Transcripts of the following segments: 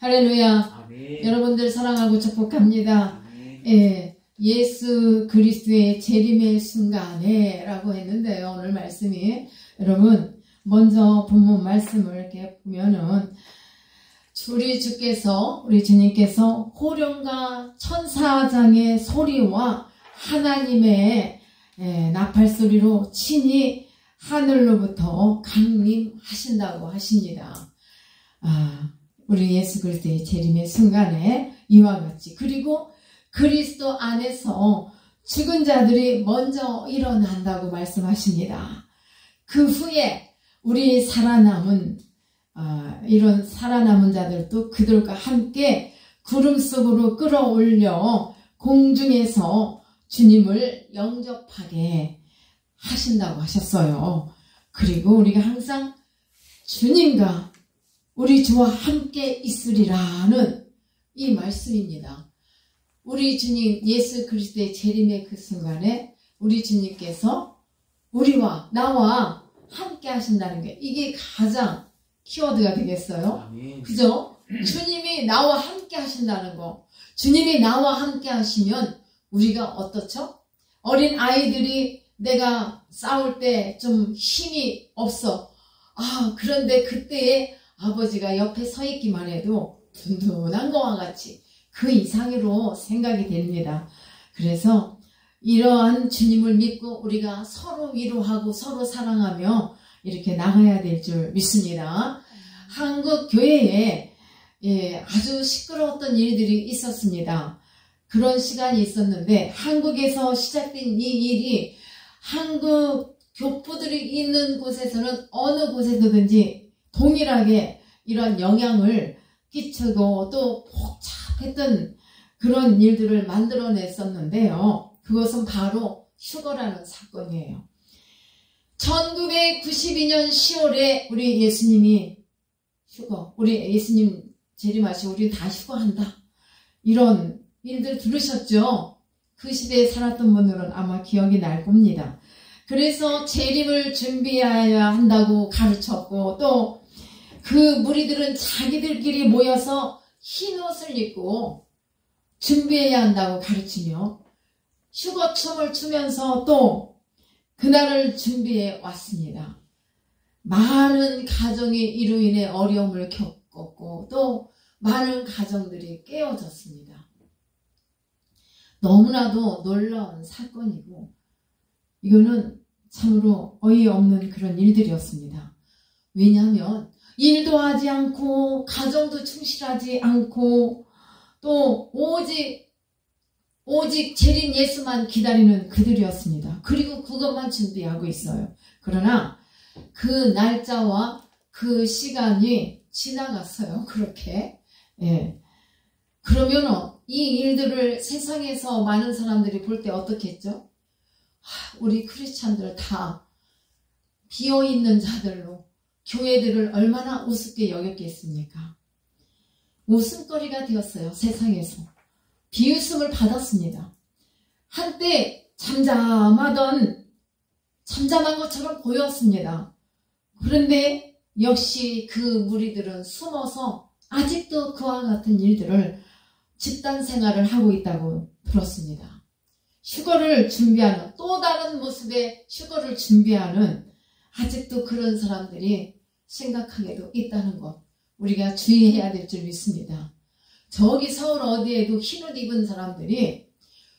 할렐루야. 아멘. 여러분들 사랑하고 축복합니다. 아멘. 예, 예수 그리스도의 재림의 순간에 라고 했는데요. 오늘 말씀이 여러분 먼저 본문 말씀을 이렇게 보면은 우리 주님께서 호령과 천사장의 소리와 하나님의 나팔소리로 친히 하늘로부터 강림하신다고 하십니다. 우리 예수 그리스도의 재림의 순간에 이와 같이, 그리고 그리스도 안에서 죽은 자들이 먼저 일어난다고 말씀하십니다. 그 후에 우리 이런 살아남은 자들도 그들과 함께 구름 속으로 끌어올려 공중에서 주님을 영접하게 하신다고 하셨어요. 그리고 우리가 항상 주님과 우리 주와 함께 있으리라는 이 말씀입니다. 우리 주님 예수 그리스도의 재림의 그 순간에 우리 주님께서 우리와 나와 함께 하신다는 게 이게 가장 키워드가 되겠어요. 아멘. 그죠? 주님이 나와 함께 하신다는 거. 주님이 나와 함께 하시면 우리가 어떻죠? 어린 아이들이 내가 싸울 때 좀 힘이 없어. 그런데 그때에 아버지가 옆에 서 있기만 해도 든든한 것과 같이 그 이상으로 생각이 됩니다. 그래서 이러한 주님을 믿고 우리가 서로 위로하고 서로 사랑하며 이렇게 나가야 될 줄 믿습니다. 한국 교회에 아주 시끄러웠던 일들이 있었습니다. 그런 시간이 있었는데 한국에서 시작된 이 일이 한국 교포들이 있는 곳에서는 어느 곳에서든지 동일하게 이런 영향을 끼치고 또 복잡했던 그런 일들을 만들어냈었는데요. 그것은 바로 휴거라는 사건이에요. 1992년 10월에 우리 예수님이 우리 예수님 재림하시고 우리 다 휴거한다. 이런 일들 들으셨죠? 그 시대에 살았던 분들은 아마 기억이 날 겁니다. 그래서 재림을 준비해야 한다고 가르쳤고 또 그 무리들은 자기들끼리 모여서 흰 옷을 입고 준비해야 한다고 가르치며 휴거춤을 추면서 또 그날을 준비해 왔습니다. 많은 가정이 이로 인해 어려움을 겪었고 또 많은 가정들이 깨어졌습니다. 너무나도 놀라운 사건이고 이거는 참으로 어이없는 그런 일들이었습니다. 왜냐하면 일도 하지 않고 가정도 충실하지 않고 또 오직 재림 예수만 기다리는 그들이었습니다. 그리고 그것만 준비하고 있어요. 그러나 그 날짜와 그 시간이 지나갔어요. 그렇게. 그러면 이 일들을 세상에서 많은 사람들이 볼 때 어떻겠죠? 우리 크리스찬들 다 비어있는 자들로 교회들을 얼마나 우습게 여겼겠습니까? 웃음거리가 되었어요. 세상에서. 비웃음을 받았습니다. 한때 잠잠한 것처럼 보였습니다. 그런데 역시 그 무리들은 숨어서 아직도 그와 같은 일들을 집단 생활을 하고 있다고 들었습니다. 휴거를 준비하는 또 다른 모습의 휴거를 준비하는 아직도 그런 사람들이 심각하게도 있다는 것 우리가 주의해야 될 줄 믿습니다. 저기 서울 어디에도 흰옷 입은 사람들이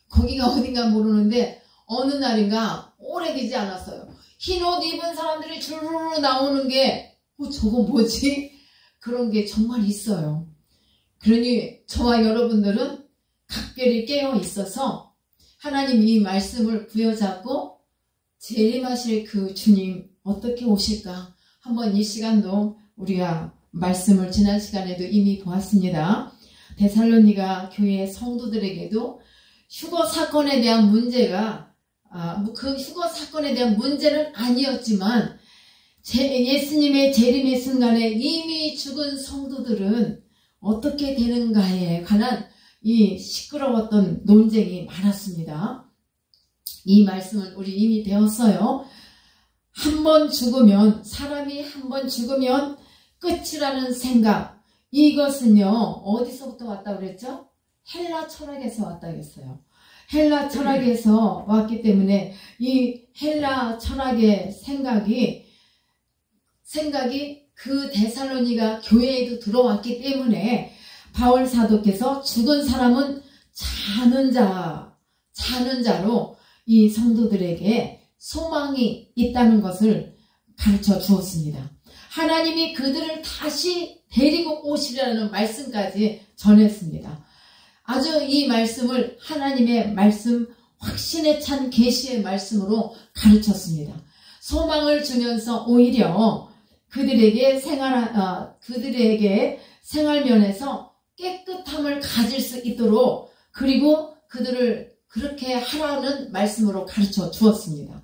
거기가 어딘가 모르는데 어느 날인가 오래되지 않았어요. 흰옷 입은 사람들이 주르르 나오는 게 저거 뭐지? 그런 게 정말 있어요. 그러니 저와 여러분들은 각별히 깨어 있어서 하나님 이 말씀을 부여잡고 재림하실 그 주님 어떻게 오실까? 한번 이 시간도 우리가 말씀을 지난 시간에도 이미 보았습니다. 데살로니가 교회 성도들에게도 휴거 사건에 대한 문제가 그 휴거 사건에 대한 문제는 아니었지만 예수님의 재림의 순간에 이미 죽은 성도들은 어떻게 되는가에 관한 이 시끄러웠던 논쟁이 많았습니다. 이 말씀을 우리 이미 배웠어요. 사람이 한 번 죽으면 끝이라는 생각, 이것은요, 어디서부터 왔다고 그랬죠? 헬라 철학에서 왔다고 했어요. 헬라 철학에서 왔기 때문에 이 헬라 철학의 생각이 그 데살로니가 교회에도 들어왔기 때문에 바울 사도께서 죽은 사람은 자는 자로 이 성도들에게 소망이 있다는 것을 가르쳐 주었습니다. 하나님이 그들을 다시 데리고 오시라는 말씀까지 전했습니다. 아주 이 말씀을 하나님의 말씀, 확신에 찬 계시의 말씀으로 가르쳤습니다. 소망을 주면서 오히려 그들에게 생활면에서 깨끗함을 가질 수 있도록, 그리고 그들을 그렇게 하라는 말씀으로 가르쳐 주었습니다.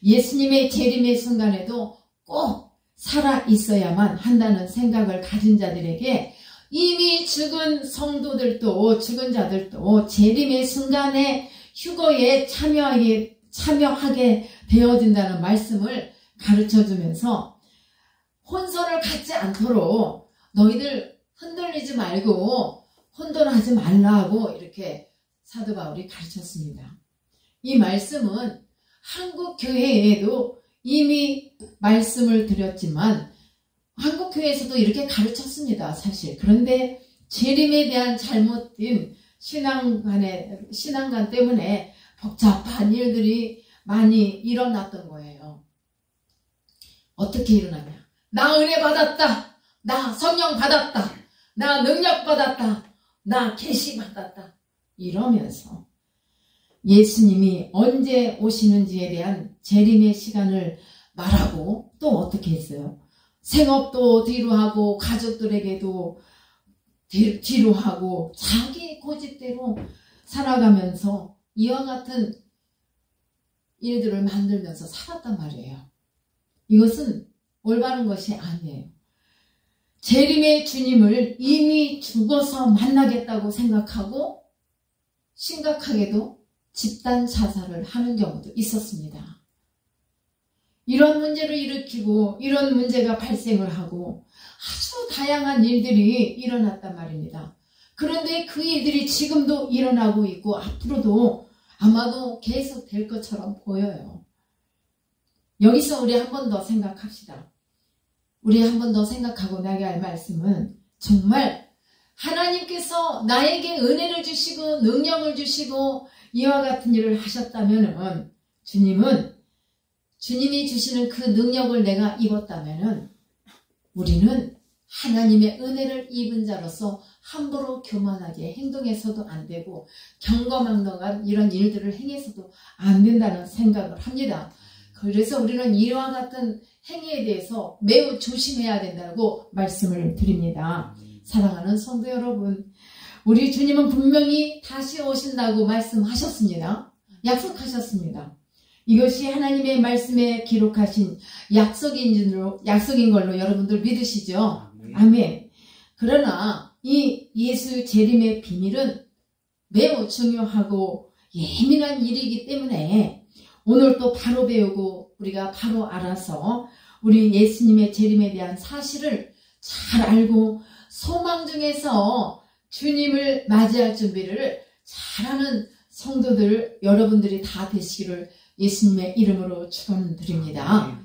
예수님의 재림의 순간에도 꼭 살아 있어야만 한다는 생각을 가진 자들에게 이미 죽은 성도들도, 죽은 자들도 재림의 순간에 휴거에 참여하게 되어진다는 말씀을 가르쳐 주면서 혼선을 갖지 않도록 너희들 흔들리지 말고 혼돈하지 말라고 이렇게 사도 바울이 가르쳤습니다. 이 말씀은 한국 교회에도 이미 말씀을 드렸지만 한국 교회에서도 이렇게 가르쳤습니다. 사실. 그런데 재림에 대한 잘못된 신앙관 때문에 복잡한 일들이 많이 일어났던 거예요. 어떻게 일어나냐? 나 은혜 받았다. 나 성령 받았다. 나 능력 받았다. 나 계시 받았다. 이러면서 예수님이 언제 오시는지에 대한 재림의 시간을 말하고 또 어떻게 했어요? 생업도 뒤로 하고 가족들에게도 뒤로 하고 자기 고집대로 살아가면서 이와 같은 일들을 만들면서 살았단 말이에요. 이것은 올바른 것이 아니에요. 재림의 주님을 이미 죽어서 만나겠다고 생각하고 심각하게도 집단 자살을 하는 경우도 있었습니다. 이런 문제를 일으키고 이런 문제가 발생을 하고 아주 다양한 일들이 일어났단 말입니다. 그런데 그 일들이 지금도 일어나고 있고 앞으로도 아마도 계속 될 것처럼 보여요. 여기서 우리 한 번 더 생각합시다. 우리 한 번 더 생각하고 나게 할 말씀은 정말 하나님께서 나에게 은혜를 주시고 능력을 주시고 이와 같은 일을 하셨다면 주님이 주시는 그 능력을 내가 입었다면 우리는 하나님의 은혜를 입은 자로서 함부로 교만하게 행동해서도 안 되고 경거망덕한 이런 일들을 행해서도 안 된다는 생각을 합니다. 그래서 우리는 이와 같은 행위에 대해서 매우 조심해야 된다고 말씀을 드립니다. 사랑하는 성도 여러분, 우리 주님은 분명히 다시 오신다고 말씀하셨습니다. 약속하셨습니다. 이것이 하나님의 말씀에 기록하신 약속인 걸로 여러분들 믿으시죠? 아멘. 그러나 이 예수 재림의 비밀은 매우 중요하고 예민한 일이기 때문에 오늘 또 바로 배우고 우리가 바로 알아서 우리 예수님의 재림에 대한 사실을 잘 알고 소망 중에서 주님을 맞이할 준비를 잘하는 성도들 여러분들이 다 되시기를 예수님의 이름으로 축원드립니다.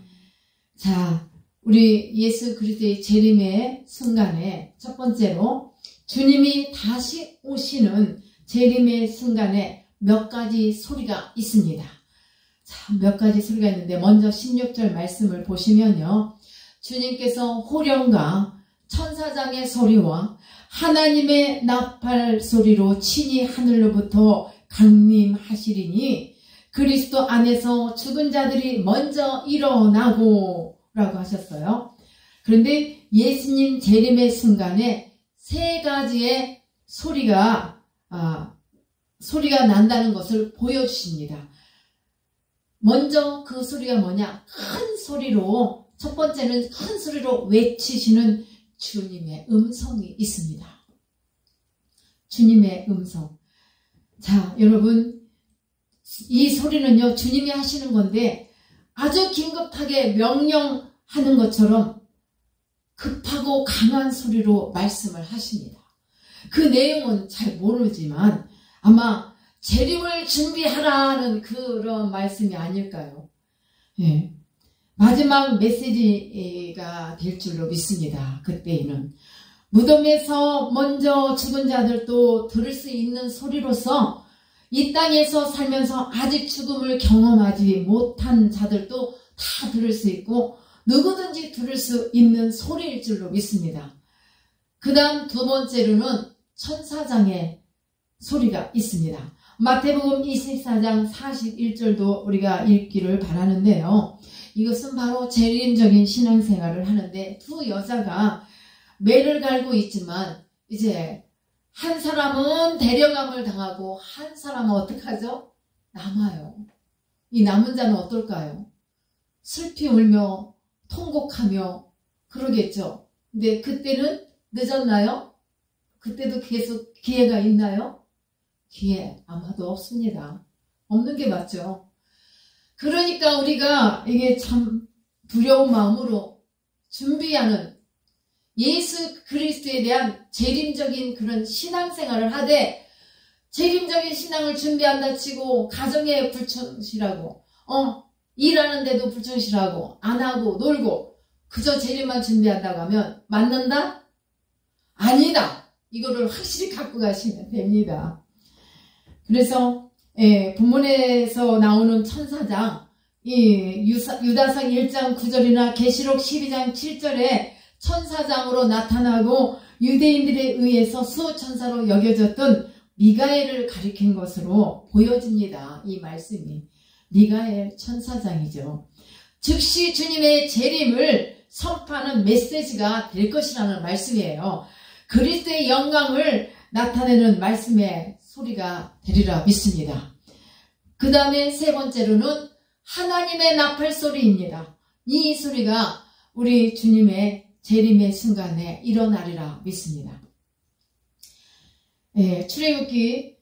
자, 우리 예수 그리스도의 재림의 순간에 첫 번째로 주님이 다시 오시는 재림의 순간에 몇 가지 소리가 있습니다. 자, 몇 가지 소리가 있는데 먼저 16절 말씀을 보시면요. 주님께서 호령과 천사장의 소리와 하나님의 나팔 소리로 친히 하늘로부터 강림하시리니 그리스도 안에서 죽은 자들이 먼저 일어나고 라고 하셨어요. 그런데 예수님 재림의 순간에 세 가지의 소리가 난다는 것을 보여주십니다. 먼저 그 소리가 뭐냐? 큰 소리로, 첫 번째는 큰 소리로 외치시는 주님의 음성이 있습니다. 주님의 음성. 자, 여러분, 이 소리는요, 주님이 하시는 건데 아주 긴급하게 명령하는 것처럼 급하고 강한 소리로 말씀을 하십니다. 그 내용은 잘 모르지만 아마 재림을 준비하라는 그런 말씀이 아닐까요? 예. 마지막 메시지가 될 줄로 믿습니다. 그때에는 무덤에서 먼저 죽은 자들도 들을 수 있는 소리로서 이 땅에서 살면서 아직 죽음을 경험하지 못한 자들도 다 들을 수 있고 누구든지 들을 수 있는 소리일 줄로 믿습니다. 그 다음 두 번째로는 천사장의 소리가 있습니다. 마태복음 24장 41절도 우리가 읽기를 바라는데요. 이것은 바로 재림적인 신앙생활을 하는데 두 여자가 매를 갈고 있지만 이제 한 사람은 데려감을 당하고 한 사람은 어떡하죠? 남아요. 이 남은 자는 어떨까요? 슬피 울며 통곡하며 그러겠죠. 근데 그때는 늦었나요? 그때도 계속 기회가 있나요? 기회 아마도 없습니다. 없는 게 맞죠. 그러니까 우리가 이게 참 두려운 마음으로 준비하는 예수 그리스도에 대한 재림적인 그런 신앙생활을 하되 재림적인 신앙을 준비한다 치고 가정에 불충실하고 일하는데도 불충실하고 안 하고 놀고 그저 재림만 준비한다고 하면 맞는다? 아니다. 이거를 확실히 갖고 가시면 됩니다. 그래서 본문에서 나오는 천사장 유다서 1장 9절이나 계시록 12장 7절에 천사장으로 나타나고 유대인들에 의해서 수호천사로 여겨졌던 미가엘을 가리킨 것으로 보여집니다. 이 말씀이 미가엘 천사장이죠. 즉시 주님의 재림을 선포하는 메시지가 될 것이라는 말씀이에요. 그리스도의 영광을 나타내는 말씀의 소리가 되리라 믿습니다. 그 다음에 세 번째로는 하나님의 나팔 소리입니다. 이 소리가 우리 주님의 재림의 순간에 일어나리라 믿습니다. 출애굽기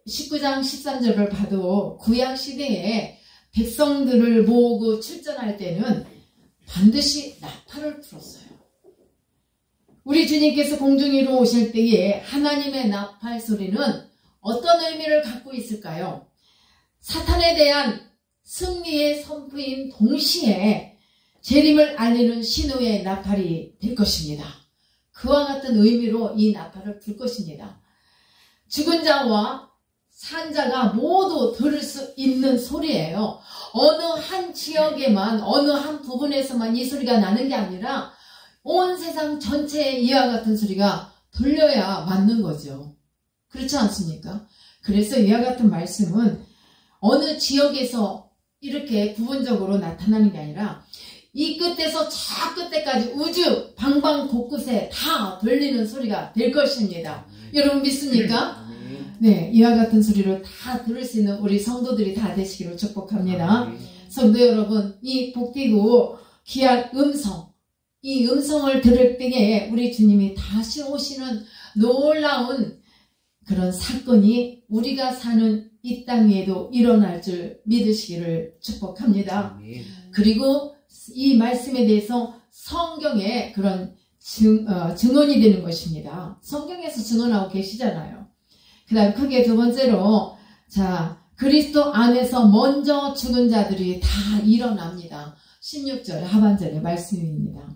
19장 13절을 봐도 구약시대에 백성들을 모으고 출전할 때는 반드시 나팔을 불었어요. 우리 주님께서 공중 위로 오실 때에 하나님의 나팔 소리는 어떤 의미를 갖고 있을까요? 사탄에 대한 승리의 선포인 동시에 재림을 알리는 신호의 나팔이 될 것입니다. 그와 같은 의미로 이 나팔을 불 것입니다. 죽은 자와 산 자가 모두 들을 수 있는 소리예요. 어느 한 지역에만 어느 한 부분에서만 이 소리가 나는 게 아니라 온 세상 전체에 이와 같은 소리가 들려야 맞는 거죠. 그렇지 않습니까? 그래서 이와 같은 말씀은 어느 지역에서 이렇게 부분적으로 나타나는 게 아니라 이 끝에서 저 끝에까지 우주 방방 곳곳에 다 들리는 소리가 될 것입니다. 여러분 믿습니까? 네, 이와 같은 소리를 다 들을 수 있는 우리 성도들이 다 되시기를 축복합니다. 성도 여러분, 이 복되고 귀한 음성, 이 음성을 들을 때에 우리 주님이 다시 오시는 놀라운 그런 사건이 우리가 사는 이 땅 위에도 일어날 줄 믿으시기를 축복합니다. 그리고 이 말씀에 대해서 성경에 그런 증언이 되는 것입니다. 성경에서 증언하고 계시잖아요. 그 다음 크게 두 번째로 그리스도 안에서 먼저 죽은 자들이 다 일어납니다. 16절 하반절의 말씀입니다.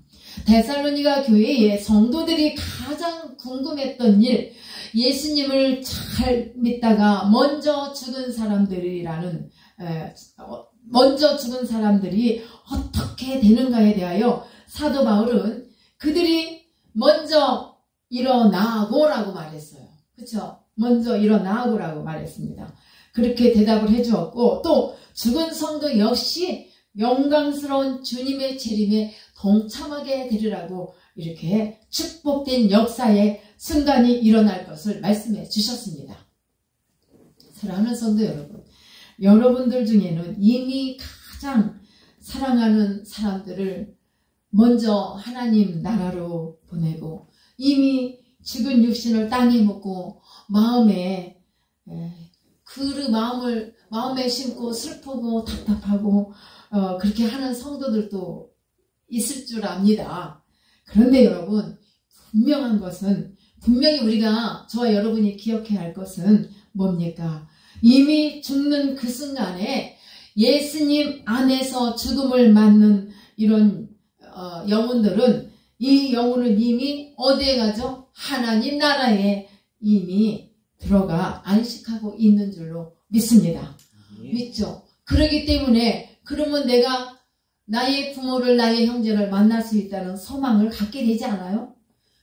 데살로니가 교회의 성도들이 가장 궁금했던 일, 예수님을 잘 믿다가 먼저 죽은 사람들이 어떻게 되는가에 대하여 사도 바울은 그들이 먼저 일어나고라고 말했어요. 그렇죠? 먼저 일어나고라고 말했습니다. 그렇게 대답을 해주었고 또 죽은 성도 역시 영광스러운 주님의 재림에 동참하게 되리라고 이렇게 축복된 역사의 순간이 일어날 것을 말씀해 주셨습니다. 사랑하는 성도 여러분, 여러분들 중에는 이미 가장 사랑하는 사람들을 먼저 하나님 나라로 보내고 이미 죽은 육신을 땅에 묻고 마음에 심고 슬프고 답답하고 그렇게 하는 성도들도 있을 줄 압니다. 그런데 여러분, 분명한 것은, 분명히 우리가, 저와 여러분이 기억해야 할 것은 뭡니까? 이미 죽는 그 순간에 예수님 안에서 죽음을 맞는 이런 영혼들은, 이 영혼은 이미 어디에 가죠? 하나님 나라에 이미 들어가 안식하고 있는 줄로 믿습니다. 믿죠? 그렇기 때문에, 그러면 내가 나의 부모를, 나의 형제를 만날 수 있다는 소망을 갖게 되지 않아요?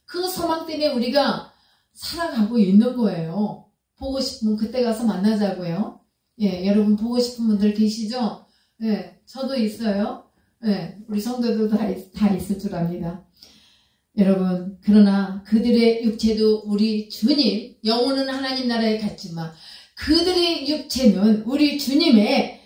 그 소망 때문에 우리가 살아가고 있는 거예요. 보고 싶으면 그때 가서 만나자고요. 예, 여러분 보고 싶은 분들 계시죠? 예, 저도 있어요. 예, 우리 성도들도 다 있을 줄 압니다. 여러분, 그러나 그들의 육체도 우리 주님, 영혼은 하나님 나라에 갔지만 그들의 육체는 우리 주님의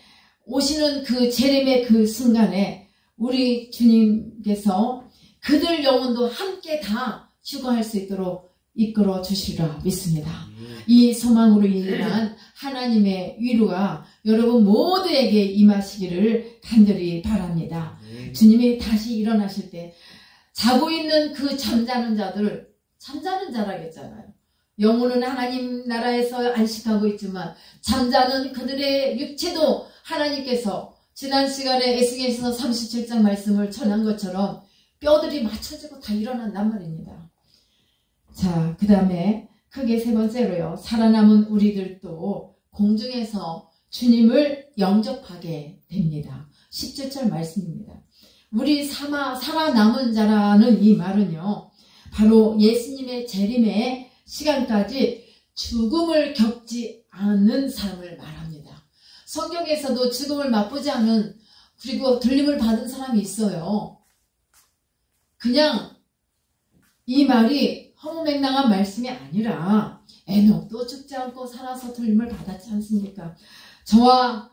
오시는 그 재림의 그 순간에 우리 주님께서 그들 영혼도 함께 다 휴거할 수 있도록 이끌어 주시리라 믿습니다. 이 소망으로 인한 하나님의 위로가 여러분 모두에게 임하시기를 간절히 바랍니다. 주님이 다시 일어나실 때 자고 있는 그 잠자는 자들, 잠자는 자라겠잖아요. 영혼은 하나님 나라에서 안식하고 있지만 잠자는 그들의 육체도 하나님께서 지난 시간에 에스겔서 37장 말씀을 전한 것처럼 뼈들이 맞춰지고 다 일어난단 말입니다. 자, 그 다음에 크게 세 번째로요. 살아남은 우리들도 공중에서 주님을 영접하게 됩니다. 17절 말씀입니다. 우리 살아남은 자라는 이 말은요. 바로 예수님의 재림의 시간까지 죽음을 겪지 않은 사람을 말합니다. 성경에서도 죽음을 맛보지 않은, 그리고 들림을 받은 사람이 있어요. 그냥 이 말이 허무맹랑한 말씀이 아니라 에녹도 죽지 않고 살아서 들림을 받았지 않습니까? 저와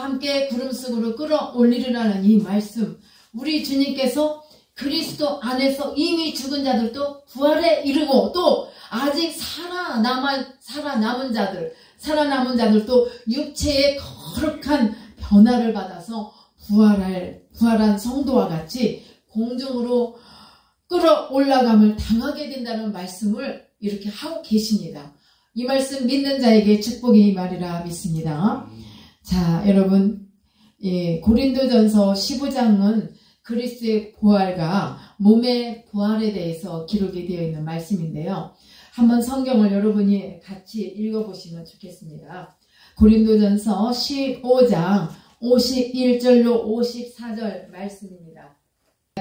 함께 구름 속으로 끌어올리리라는 이 말씀, 우리 주님께서 그리스도 안에서 이미 죽은 자들도 부활에 이르고 또 아직 살아남은 자들도 육체의 거룩한 변화를 받아서 부활한 성도와 같이 공중으로 끌어올라감을 당하게 된다는 말씀을 이렇게 하고 계십니다. 이 말씀 믿는 자에게 축복이 말이라 믿습니다. 자, 여러분, 고린도전서 15장은 그리스도의 부활과 몸의 부활에 대해서 기록이 되어 있는 말씀인데요. 한번 성경을 여러분이 같이 읽어보시면 좋겠습니다. 고린도전서 15장 51절로 54절 말씀입니다.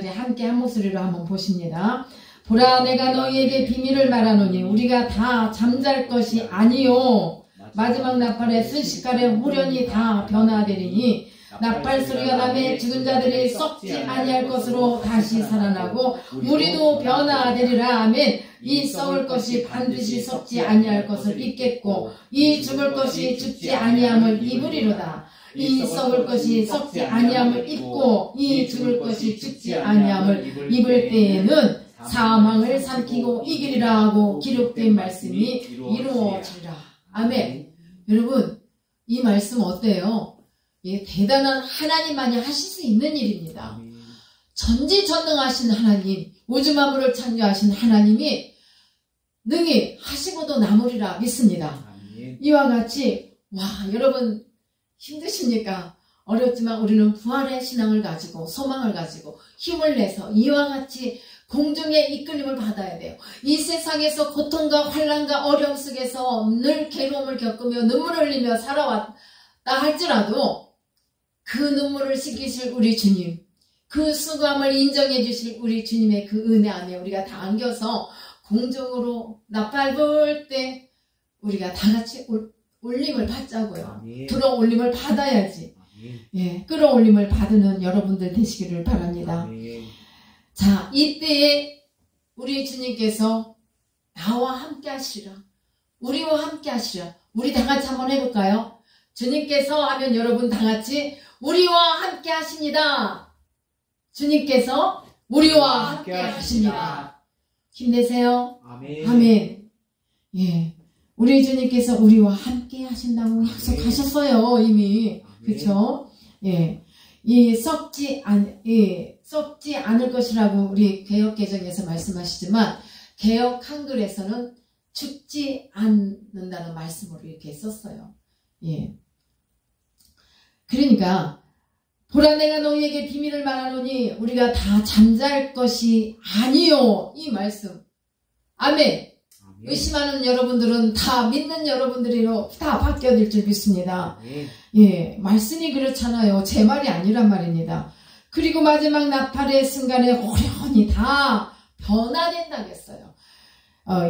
함께 한 목소리로 한번 보십니다. 보라, 내가 너희에게 비밀을 말하노니 우리가 다 잠잘 것이 아니요 마지막 나팔의 순식간에 후련히 다 변화되리니 나팔 소리가 나매 죽은 자들이 썩지 아니할 것으로 다시 살아나고 우리도 변화되리라. 아멘. 이 썩을 것이 반드시 썩지 아니할 것을 입겠고 이 죽을 것이 죽지 아니함을 입으리로다. 이 썩을 것이 썩지 아니함을 입고 이 죽을 것이 죽지 아니함을 입을 때에는 사망을 삼키고 이기리라 하고 기록된 말씀이 이루어지리라. 아멘. 여러분, 이 말씀 어때요? 예, 대단한 하나님만이 하실 수 있는 일입니다. 전지전능하신 하나님, 우주 만물을 창조하신 하나님이 능히 하시고도 남으리라 믿습니다. 이와 같이 여러분 힘드십니까? 어렵지만 우리는 부활의 신앙을 가지고 소망을 가지고 힘을 내서 이와 같이 공중의 이끌림을 받아야 돼요. 이 세상에서 고통과 환난과 어려움 속에서 늘 괴로움을 겪으며 눈물을 흘리며 살아왔다 할지라도 그 눈물을 씻기실 우리 주님, 그 수고함을 인정해 주실 우리 주님의 그 은혜 안에 우리가 다 안겨서 공중으로 나팔 불 때 우리가 다 같이 올림을 받자고요. 들어올림을 받아야지. 예, 끌어올림을 받는 여러분들 되시기를 바랍니다. 자, 이때에 우리 주님께서 나와 함께 하시라. 우리와 함께 하시라. 우리 다 같이 한번 해볼까요? 주님께서 하면 여러분 다 같이 우리와 함께 하십니다. 주님께서 우리와 함께 하십니다. 힘내세요. 아멘. 아멘. 예. 우리 주님께서 우리와 함께 하신다고 약속하셨어요, 이미. 그쵸? 예. 이 썩지 않을 것이라고 우리 개역개정에서 말씀하시지만 개역 한글에서는 죽지 않는다는 말씀으로 이렇게 썼어요. 예. 그러니까 보라 내가 너희에게 비밀을 말하노니 우리가 다 잠잘 것이 아니요. 이 말씀. 아멘. 의심하는 여러분들은 다 믿는 여러분들이로 다 바뀌어질 줄 믿습니다. 예, 말씀이 그렇잖아요. 제 말이 아니란 말입니다. 그리고 마지막 나팔의 순간에 호련히 다 변화된다겠어요.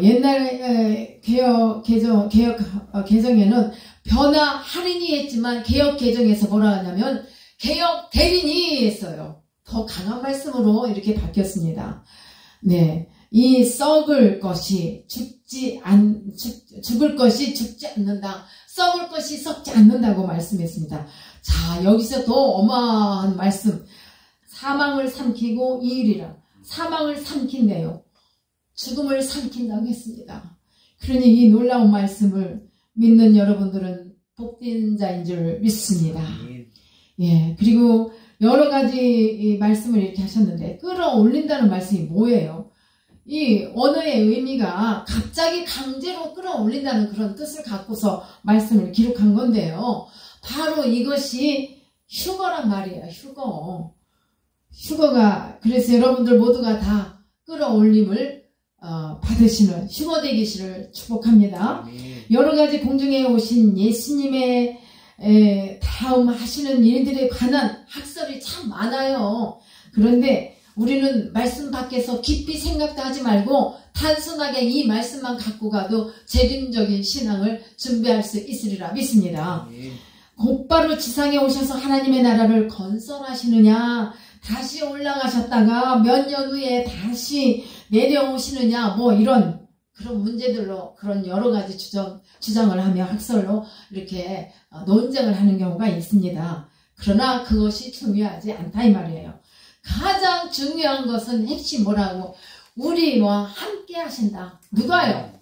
옛날 개정에는 변화하리니 했지만 개역 개정에서 뭐라 하냐면 개역 대리니 했어요. 더 강한 말씀으로 이렇게 바뀌었습니다. 네. 이 썩을 것이 죽을 것이 죽지 않는다. 썩을 것이 썩지 않는다고 말씀했습니다. 자, 여기서 더 어마어마한 말씀. 사망을 삼키고 이으리라. 사망을 삼킨대요. 죽음을 삼킨다고 했습니다. 그러니 이 놀라운 말씀을 믿는 여러분들은 복된 자인 줄 믿습니다. 예, 그리고 여러 가지 말씀을 이렇게 하셨는데 끌어올린다는 말씀이 뭐예요? 이 언어의 의미가 갑자기 강제로 끌어올린다는 그런 뜻을 갖고서 말씀을 기록한 건데요. 바로 이것이 휴거란 말이에요. 휴거가 그래서 여러분들 모두가 다 끌어올림을 받으시는 휴거 되기를 축복합니다. 여러 가지 공중에 오신 예수님의 다음 하시는 일들에 관한 학설이 참 많아요. 그런데 우리는 말씀 밖에서 깊이 생각도 하지 말고 단순하게 이 말씀만 갖고 가도 재림적인 신앙을 준비할 수 있으리라 믿습니다. 곧바로 지상에 오셔서 하나님의 나라를 건설하시느냐, 다시 올라가셨다가 몇 년 후에 다시 내려오시느냐, 뭐 이런 그런 문제들로 그런 여러 가지 주장을 하며 학설로 이렇게 논쟁을 하는 경우가 있습니다. 그러나 그것이 중요하지 않다 이 말이에요. 가장 중요한 것은 핵심 뭐라고? 우리와 함께 하신다. 누가요?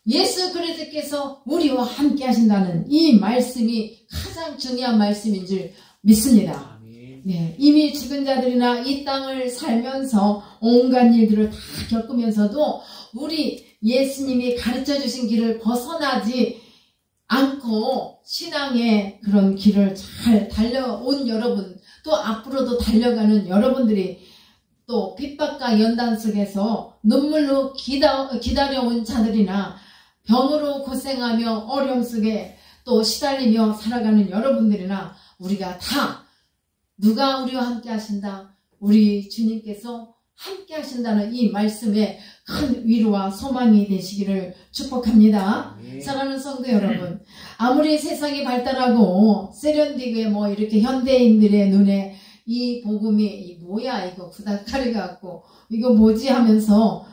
예수 그리스도께서 우리와 함께 하신다는 이 말씀이 가장 중요한 말씀인 줄 믿습니다. 네, 이미 죽은 자들이나 이 땅을 살면서 온갖 일들을 다 겪으면서도 우리 예수님이 가르쳐 주신 길을 벗어나지 않고 신앙의 그런 길을 잘 달려온 여러분, 또 앞으로도 달려가는 여러분들이 또 핍박과 연단 속에서 눈물로 기다려온 자들이나 병으로 고생하며 어려움 속에 또 시달리며 살아가는 여러분들이나 우리가 다 누가 우리와 함께 하신다? 우리 주님께서 함께 하신다는 이 말씀에 큰 위로와 소망이 되시기를 축복합니다. 사랑하는 성도 여러분, 아무리 세상이 발달하고 세련되게 뭐 이렇게 현대인들의 눈에 이 복음이 이 뭐야 이거 구닥다리 같고 이거 뭐지 하면서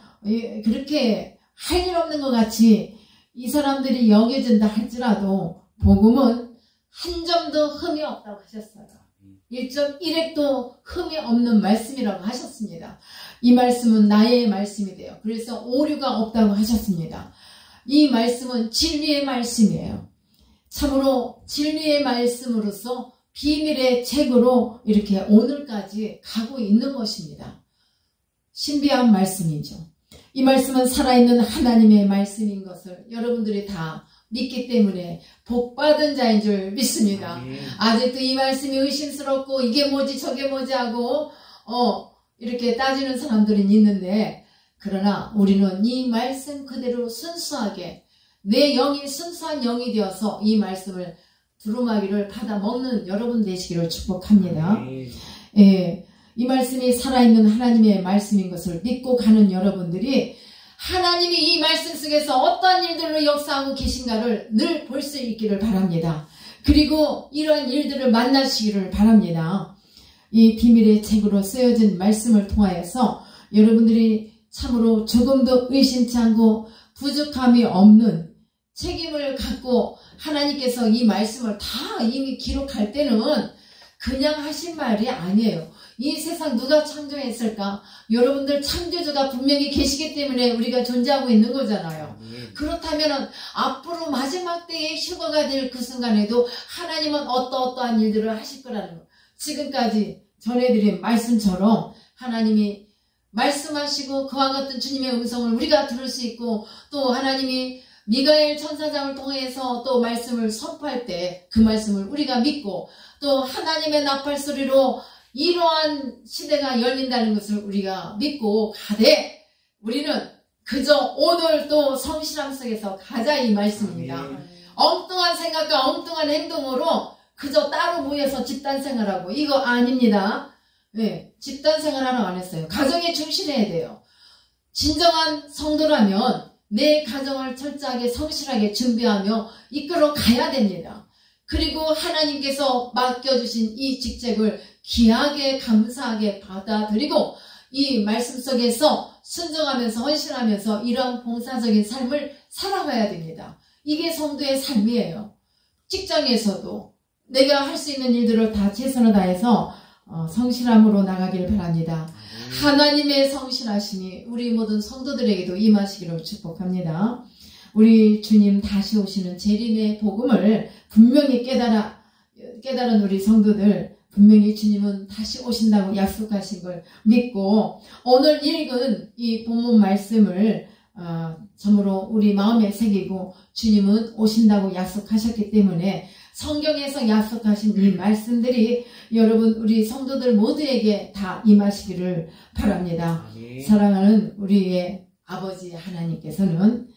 그렇게 할 일 없는 것 같이 이 사람들이 여겨진다 할지라도 복음은 한 점도 흠이 없다고 하셨어요. 1.1핵도 흠이 없는 말씀이라고 하셨습니다. 이 말씀은 나의 말씀이 돼요. 그래서 오류가 없다고 하셨습니다. 이 말씀은 진리의 말씀이에요. 참으로 진리의 말씀으로서 비밀의 책으로 이렇게 오늘까지 가고 있는 것입니다. 신비한 말씀이죠. 이 말씀은 살아있는 하나님의 말씀인 것을 여러분들이 다 믿기 때문에 복받은 자인 줄 믿습니다. 아직도 이 말씀이 의심스럽고 이게 뭐지 저게 뭐지 하고 이렇게 따지는 사람들은 있는데, 그러나 우리는 이 말씀 그대로 순수하게 내 영이 순수한 영이 되어서 이 말씀을 두루마기를 받아 먹는 여러분 되시기를 축복합니다. 예, 이 말씀이 살아있는 하나님의 말씀인 것을 믿고 가는 여러분들이 하나님이 이 말씀 속에서 어떤 일들로 역사하고 계신가를 늘 볼 수 있기를 바랍니다. 그리고 이런 일들을 만나시기를 바랍니다. 이 비밀의 책으로 쓰여진 말씀을 통하여서 여러분들이 참으로 조금도 의심치 않고 부족함이 없는 책임을 갖고 하나님께서 이 말씀을 다 이미 기록할 때는 그냥 하신 말이 아니에요. 이 세상 누가 창조했을까? 여러분들 창조주가 분명히 계시기 때문에 우리가 존재하고 있는 거잖아요. 그렇다면 앞으로 마지막 때에 휴거가 될 그 순간에도 하나님은 어떠한 일들을 하실 거라는 거. 지금까지 전해드린 말씀처럼 하나님이 말씀하시고 그와 같은 주님의 음성을 우리가 들을 수 있고, 또 하나님이 미가엘 천사장을 통해서 또 말씀을 선포할 때 그 말씀을 우리가 믿고, 또 하나님의 나팔 소리로 이러한 시대가 열린다는 것을 우리가 믿고 가되, 우리는 그저 오늘 또 성실함 속에서 가자 이 말씀입니다. 엉뚱한 생각과 엉뚱한 행동으로 그저 따로 모여서 집단생활하고 이거 아닙니다. 네, 집단생활하라고 안 했어요. 가정에 충실해야 돼요. 진정한 성도라면 내 가정을 철저하게 성실하게 준비하며 이끌어 가야 됩니다. 그리고 하나님께서 맡겨주신 이 직책을 귀하게 감사하게 받아들이고 이 말씀 속에서 순종하면서 헌신하면서 이런 봉사적인 삶을 살아가야 됩니다. 이게 성도의 삶이에요. 직장에서도 내가 할 수 있는 일들을 다 최선을 다해서 성실함으로 나가기를 바랍니다. 하나님의 성실하심이 우리 모든 성도들에게도 임하시기를 축복합니다. 우리 주님 다시 오시는 재림의 복음을 분명히 깨달은 우리 성도들, 분명히 주님은 다시 오신다고 약속하신 걸 믿고 오늘 읽은 이 본문 말씀을 참으로 우리 마음에 새기고, 주님은 오신다고 약속하셨기 때문에 성경에서 약속하신 이 말씀들이 여러분 우리 성도들 모두에게 다 임하시기를 바랍니다. 사랑하는 우리의 아버지 하나님께서는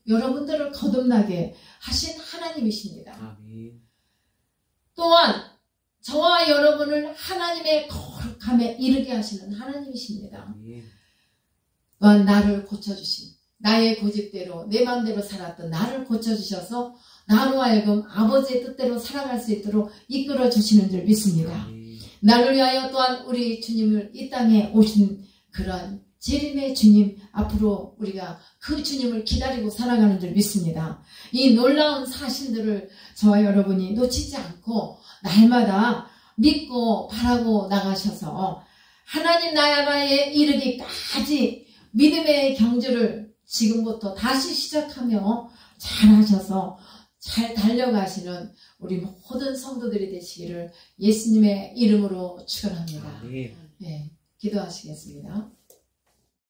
여러분들을 거듭나게 하신 하나님이십니다. 또한 저와 여러분을 하나님의 거룩함에 이르게 하시는 하나님이십니다. 또한 나를 고쳐주신, 나의 고집대로 내 마음대로 살았던 나를 고쳐주셔서 나로 하여금 아버지의 뜻대로 살아갈 수 있도록 이끌어 주시는 줄 믿습니다. 나를 위하여 또한 우리 주님을 이 땅에 오신 그런 재림의 주님, 앞으로 우리가 그 주님을 기다리고 살아가는 줄 믿습니다. 이 놀라운 사실들을 저와 여러분이 놓치지 않고 날마다 믿고 바라고 나가셔서 하나님 나라에 이르기까지 믿음의 경주를 지금부터 다시 시작하며 잘하셔서 잘 달려가시는 우리 모든 성도들이 되시기를 예수님의 이름으로 축원합니다. 네, 기도하시겠습니다.